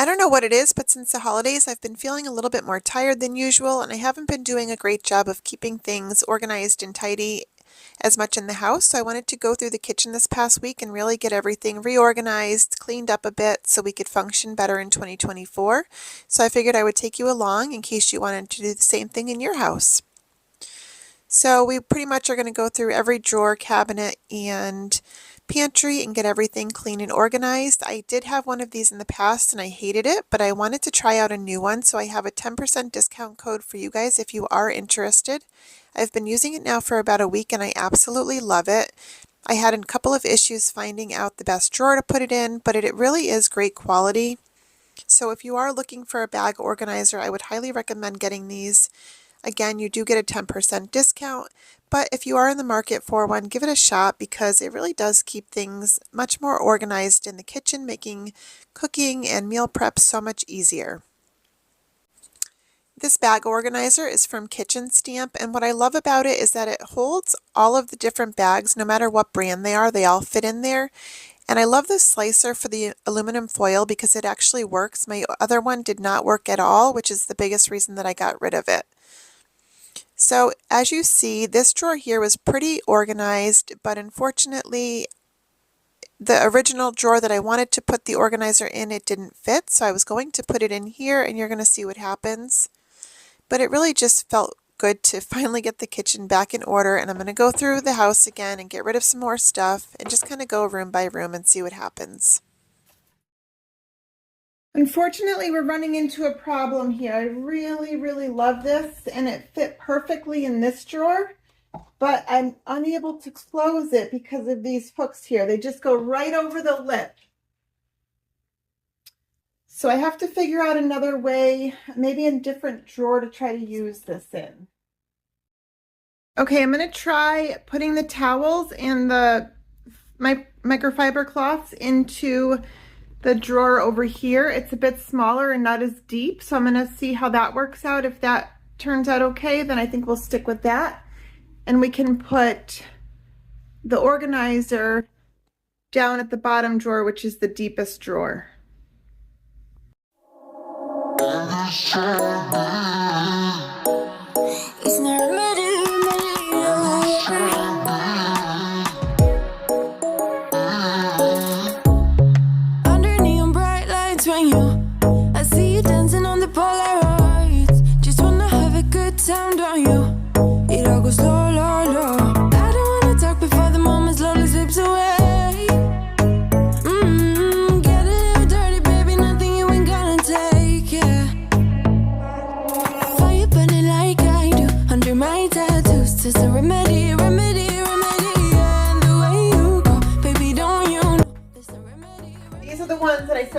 I don't know what it is, but since the holidays, I've been feeling a little bit more tired than usual, and I haven't been doing a great job of keeping things organized and tidy as much in the house. So I wanted to go through the kitchen this past week and really get everything reorganized, cleaned up a bit so we could function better in 2024. So I figured I would take you along in case you wanted to do the same thing in your house. So we pretty much are going to go through every drawer, cabinet, and pantry and get everything clean and organized. I did have one of these in the past and I hated it, but I wanted to try out a new one, so I have a 10% discount code for you guys if you are interested. I've been using it now for about a week and I absolutely love it. I had a couple of issues finding out the best drawer to put it in, but it really is great quality. So if you are looking for a bag organizer, I would highly recommend getting these. Again, you do get a 10% discount, but if you are in the market for one, give it a shot because it really does keep things much more organized in the kitchen, making cooking and meal prep so much easier. This bag organizer is from Kitchen Stamp, and what I love about it is that it holds all of the different bags, no matter what brand they are, they all fit in there. And I love this slicer for the aluminum foil because it actually works. My other one did not work at all, which is the biggest reason that I got rid of it. So as you see, this drawer here was pretty organized, but unfortunately, the original drawer that I wanted to put the organizer in, it didn't fit. So I was going to put it in here and you're going to see what happens. But it really just felt good to finally get the kitchen back in order. And I'm going to go through the house again and get rid of some more stuff and just kind of go room by room and see what happens. Unfortunately, we're running into a problem here. I really love this and it fit perfectly in this drawer, but I'm unable to close it because of these hooks here. They just go right over the lip. So I have to figure out another way, maybe a different drawer to try to use this in. Okay, I'm going to try putting the towels and the microfiber cloths into the drawer over here. It's a bit smaller and not as deep, so I'm going to see how that works out. If that turns out okay, then I think we'll stick with that. And we can put the organizer down at the bottom drawer, which is the deepest drawer.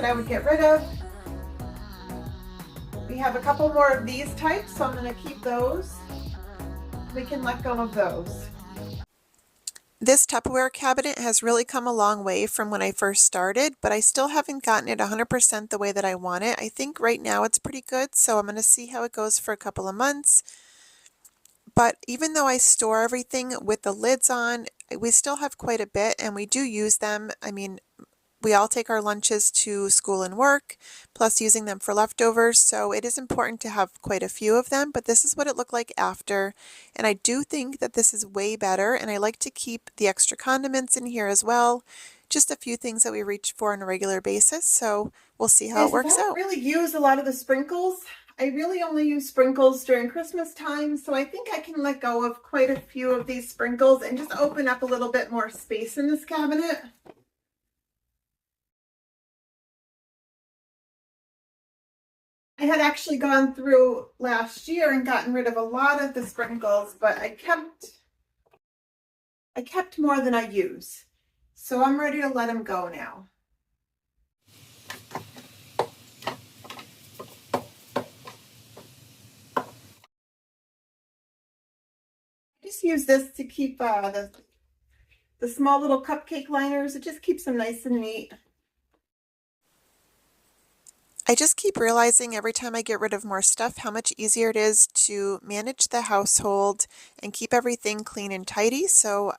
I would get rid of. We have a couple more of these types, so I'm going to keep those. We can let go of those. This Tupperware cabinet has really come a long way from when I first started, but I still haven't gotten it 100% the way that I want it. I think right now it's pretty good, so I'm going to see how it goes for a couple of months. But even though I store everything with the lids on, we still have quite a bit and we do use them. I mean, we all take our lunches to school and work, plus using them for leftovers, so it is important to have quite a few of them, but this is what it looked like after, and I do think that this is way better, and I like to keep the extra condiments in here as well, just a few things that we reach for on a regular basis, so we'll see how it works out. I don't really use a lot of the sprinkles. I really only use sprinkles during Christmas time, so I think I can let go of quite a few of these sprinkles and just open up a little bit more space in this cabinet. I had actually gone through last year and gotten rid of a lot of the sprinkles, but I kept more than I use. So I'm ready to let them go now. I just use this to keep the small little cupcake liners. It just keeps them nice and neat. I just keep realizing every time I get rid of more stuff how much easier it is to manage the household and keep everything clean and tidy. So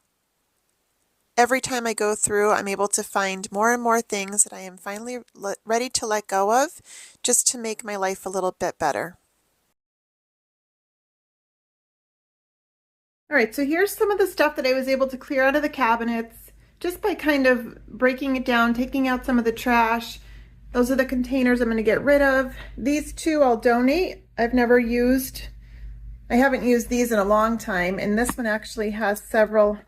every time I go through, I'm able to find more and more things that I am finally ready to let go of, just to make my life a little bit better. All right, so here's some of the stuff that I was able to clear out of the cabinets just by kind of breaking it down, taking out some of the trash. Those are the containers I'm going to get rid of. These two I'll donate. I haven't used these in a long time, and this one actually has several.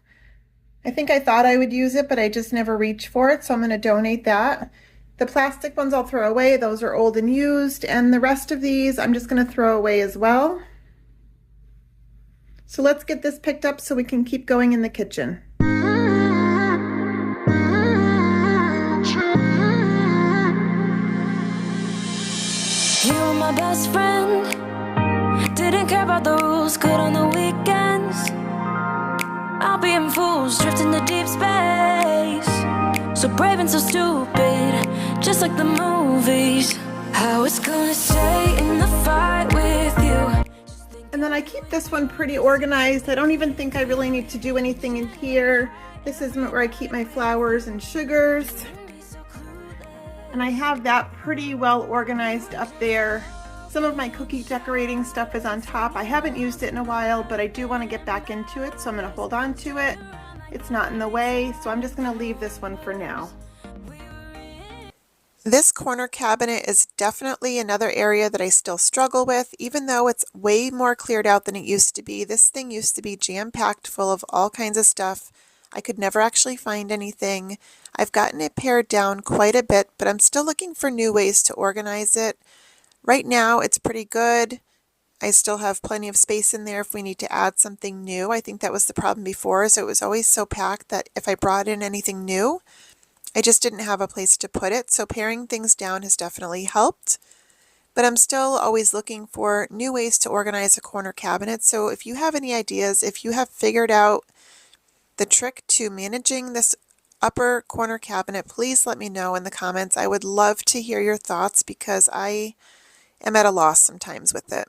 I think I thought I would use it, but I just never reached for it, so I'm going to donate that. The plastic ones I'll throw away. Those are old and used, and the rest of these I'm just going to throw away as well. So let's get this picked up so we can keep going in the kitchen. You were my best friend, didn't care about the rules, good on the weekends. I'll be in fools, drifting to deep space. So brave and so stupid, just like the movies. I was gonna stay in the fight with you. And then I keep this one pretty organized. I don't even think I really need to do anything in here. This is where I keep my flowers and sugars. And I have that pretty well organized up there. Some of my cookie decorating stuff is on top. I haven't used it in a while, but I do want to get back into it, so I'm going to hold on to it. It's not in the way, so I'm just going to leave this one for now. This corner cabinet is definitely another area that I still struggle with, even though it's way more cleared out than it used to be. This thing used to be jam-packed full of all kinds of stuff. I could never actually find anything. I've gotten it pared down quite a bit, but I'm still looking for new ways to organize it. Right now, it's pretty good. I still have plenty of space in there if we need to add something new. I think that was the problem before, so it was always so packed that if I brought in anything new, I just didn't have a place to put it, so paring things down has definitely helped. But I'm still always looking for new ways to organize a corner cabinet, so if you have any ideas, if you have figured out the trick to managing this upper corner cabinet, please let me know in the comments. I would love to hear your thoughts because I am at a loss sometimes with it.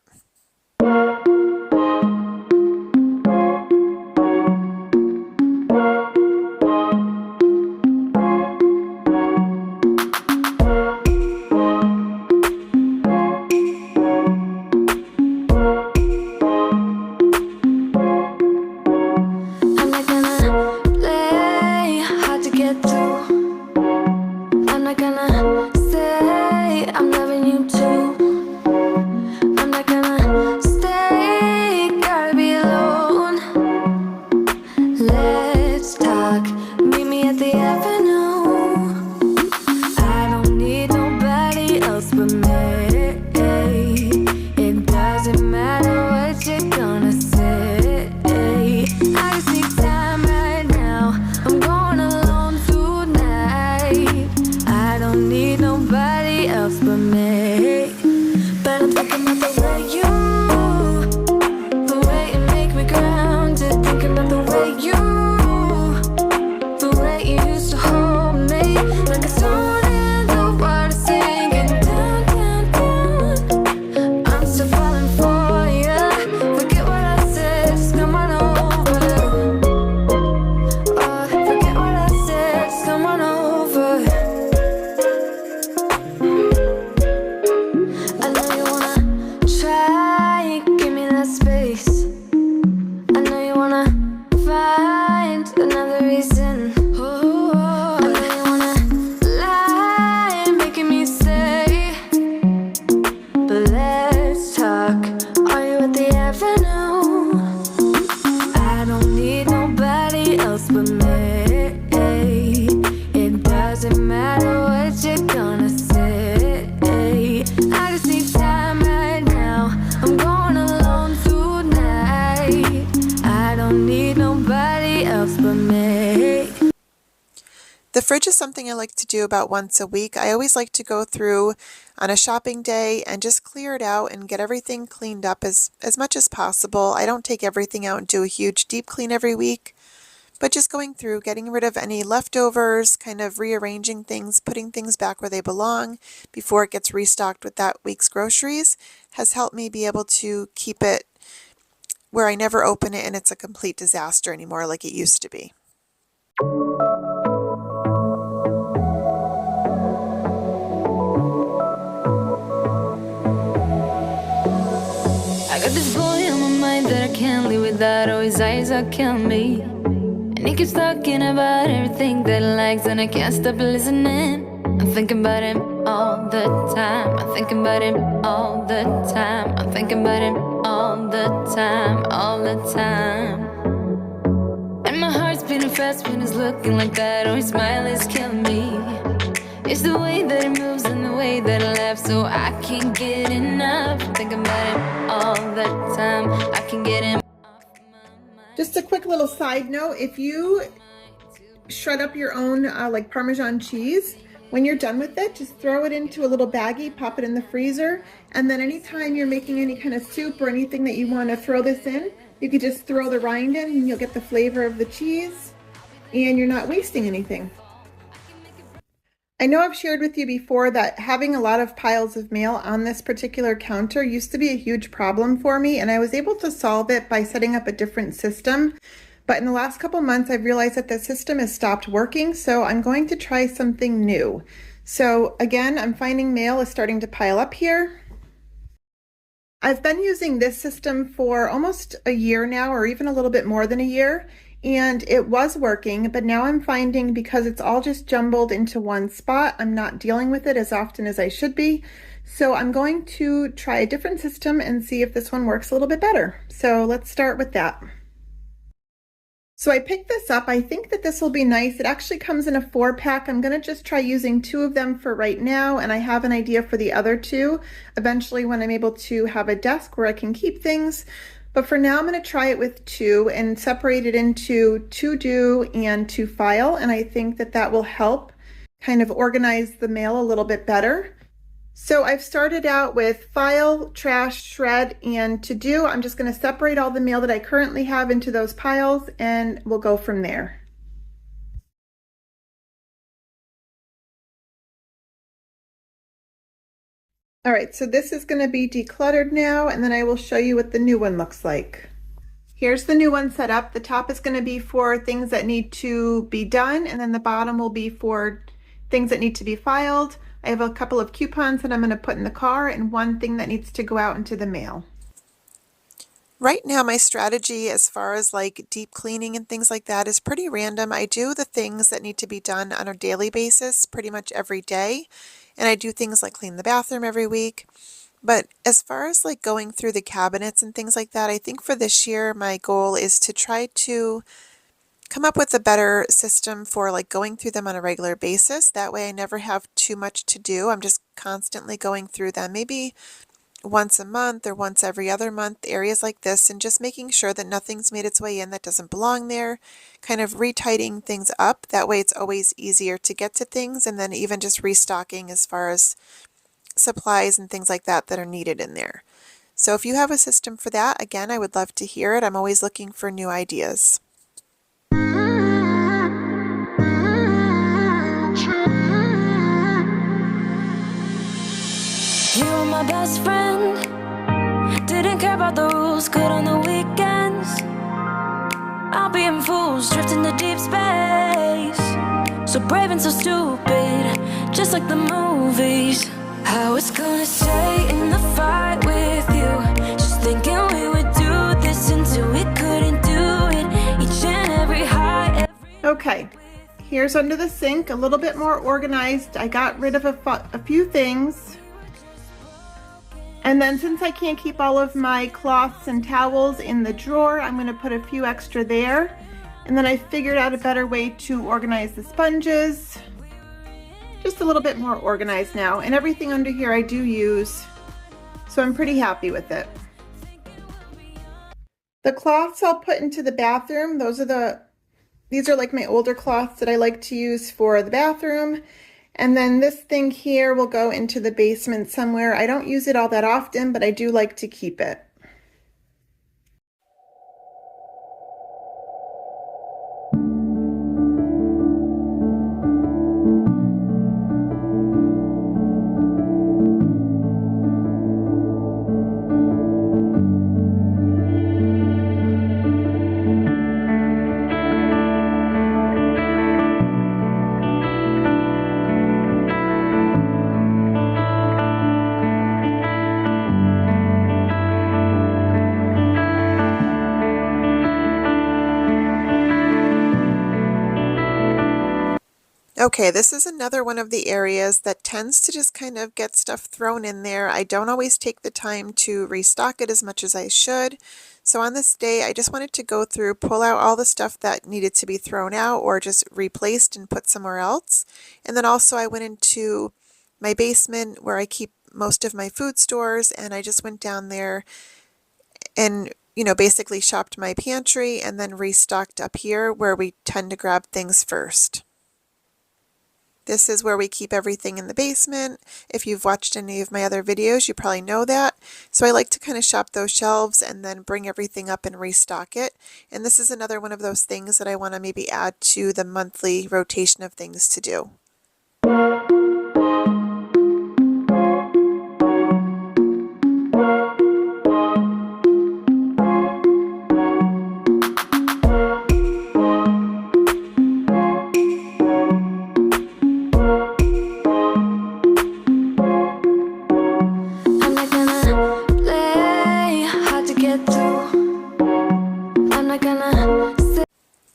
The fridge is something I like to do about once a week. I always like to go through on a shopping day and just clear it out and get everything cleaned up as much as possible. I don't take everything out and do a huge deep clean every week, but just going through, getting rid of any leftovers, kind of rearranging things, putting things back where they belong before it gets restocked with that week's groceries has helped me be able to keep it where I never open it and it's a complete disaster anymore like it used to be. can't live without, oh, his eyes are killing me. And he keeps talking about everything that he likes, and I can't stop listening. I'm thinking about him all the time. I'm thinking about him all the time. I'm thinking about him all the time, all the time. And my heart's beating fast when he's looking like that. Oh, his smile is killing me. It's the way that he moves and the way that he laughs, so I can't get enough. I'm thinking about him all the time. I can get him. Just a quick little side note, if you shred up your own like Parmesan cheese, when you're done with it, just throw it into a little baggie, pop it in the freezer, and then anytime you're making any kind of soup or anything that you want to throw this in, you could just throw the rind in and you'll get the flavor of the cheese and you're not wasting anything. I know I've shared with you before that having a lot of piles of mail on this particular counter used to be a huge problem for me, and I was able to solve it by setting up a different system. But in the last couple months, I've realized that the system has stopped working, so I'm going to try something new. So again, I'm finding mail is starting to pile up here. I've been using this system for almost a year now, or even a little bit more than a year, and it was working, but now I'm finding because it's all just jumbled into one spot, I'm not dealing with it as often as I should be. So I'm going to try a different system and see if this one works a little bit better. So let's start with that. So I picked this up. I think that this will be nice. It actually comes in a 4-pack. I'm going to just try using 2 of them for right now, and I have an idea for the other 2 eventually when I'm able to have a desk where I can keep things. But for now, I'm going to try it with 2 and separate it into to do and to file, and I think that that will help kind of organize the mail a little bit better. So I've started out with file, trash, shred, and to do. I'm just going to separate all the mail that I currently have into those piles, and we'll go from there. All right, so this is going to be decluttered now, and then I will show you what the new one looks like. Here's the new one set up. The top is going to be for things that need to be done, and then the bottom will be for things that need to be filed. I have a couple of coupons that I'm going to put in the car and one thing that needs to go out into the mail. Right now, my strategy as far as like deep cleaning and things like that is pretty random. I do the things that need to be done on a daily basis pretty much every day. And I do things like clean the bathroom every week. But as far as like going through the cabinets and things like that, I think for this year, my goal is to try to come up with a better system for like going through them on a regular basis. That way I never have too much to do. I'm just constantly going through them, maybe once a month or once every other month, areas like this, and just making sure that nothing's made its way in that doesn't belong there, kind of retidying things up. That way it's always easier to get to things, and then even just restocking as far as supplies and things like that that are needed in there. So if you have a system for that, again, I would love to hear it. I'm always looking for new ideas. You were my best friend. Didn't care about the rules, good on the weekends. I'll be in fools, drifting to deep space. So brave and so stupid, just like the movies. I was gonna stay in the fight with you, just thinking we would do this until we couldn't do it. Each and every high. Okay, here's under the sink, a little bit more organized. I got rid of a few things. And then since I can't keep all of my cloths and towels in the drawer, I'm going to put a few extra there. And then I figured out a better way to organize the sponges. Just a little bit more organized now. And everything under here I do use, so I'm pretty happy with it. The cloths I'll put into the bathroom. These are like my older cloths that I like to use for the bathroom. And then this thing here will go into the basement somewhere. I don't use it all that often, but I do like to keep it. Okay, this is another one of the areas that tends to just kind of get stuff thrown in there. I don't always take the time to restock it as much as I should. So on this day, I just wanted to go through, pull out all the stuff that needed to be thrown out or just replaced and put somewhere else. And then also I went into my basement where I keep most of my food stores, and I just went down there and basically shopped my pantry and then restocked up here where we tend to grab things first. This is where we keep everything in the basement. If you've watched any of my other videos, you probably know that. So I like to kind of shop those shelves and then bring everything up and restock it. And this is another one of those things that I want to maybe add to the monthly rotation of things to do.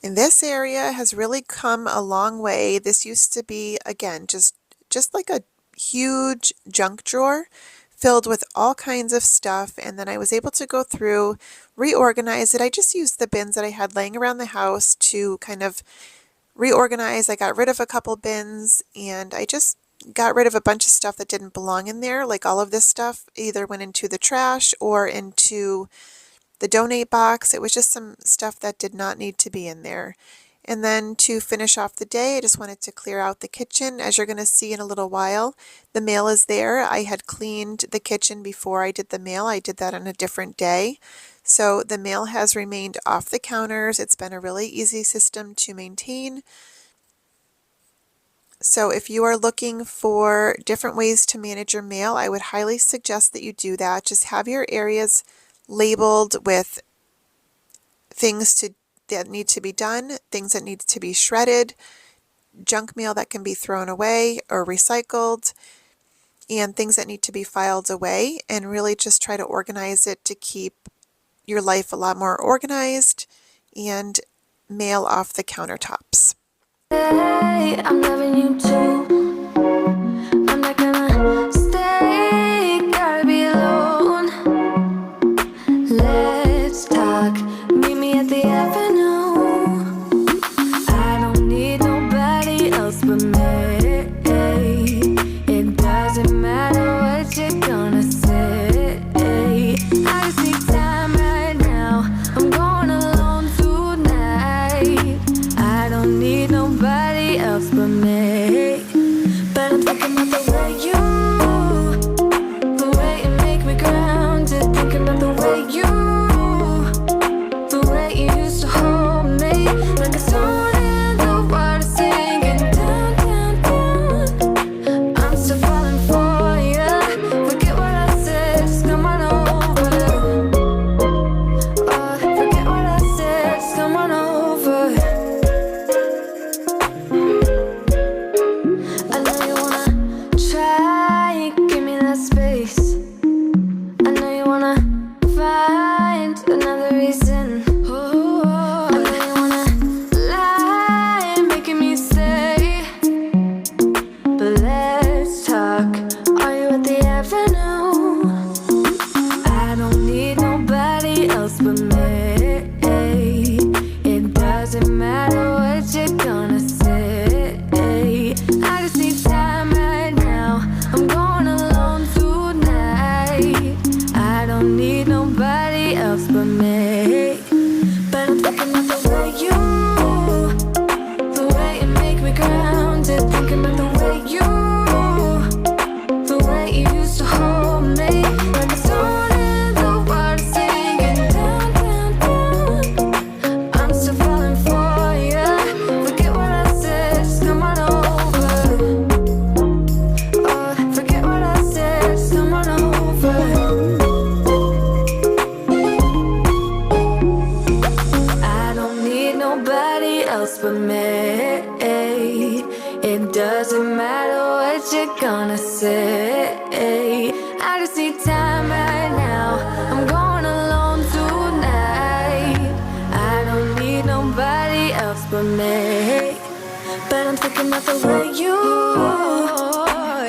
And this area has really come a long way. This used to be, again, just like a huge junk drawer filled with all kinds of stuff. And then I was able to go through, reorganize it. I just used the bins that I had laying around the house to kind of reorganize. I got rid of a couple bins, and I just got rid of a bunch of stuff that didn't belong in there. Like all of this stuff either went into the trash or into the donate box. It was just some stuff that did not need to be in there. And then to finish off the day, I just wanted to clear out the kitchen. As you're going to see in a little while, the mail is there. I had cleaned the kitchen before I did the mail. I did that on a different day. So the mail has remained off the counters. It's been a really easy system to maintain. So if you are looking for different ways to manage your mail, I would highly suggest that you do that. Just have your areas labeled with things that need to be done, things that need to be shredded, junk mail that can be thrown away or recycled, and things that need to be filed away, and really just try to organize it to keep your life a lot more organized and mail off the countertops. Hey, I'm loving you too. I'm not gonna stay, gotta be alone. Let's talk, meet me at the avenue. I don't need nobody else but me. It doesn't matter what you're gonna say. I just need time right now. I'm going alone tonight. I don't need nobody else but me. Thinking of the way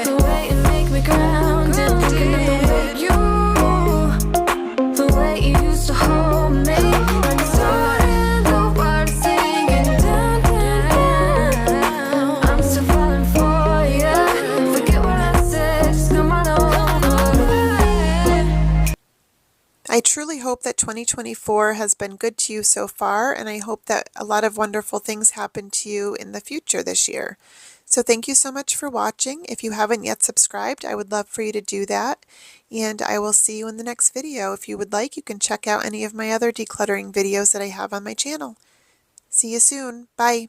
the way you make me grounded. Thinking of the way you used to hold me. Like a song in the water singing down, down, down. I'm still falling for you. Forget what I said, just come on over. I truly hope that 2024 has been good to you so far, and I hope that a lot of wonderful things happen to you in the future this year. So thank you so much for watching. If you haven't yet subscribed, I would love for you to do that, and I will see you in the next video. If you would like, you can check out any of my other decluttering videos that I have on my channel. See you soon. Bye.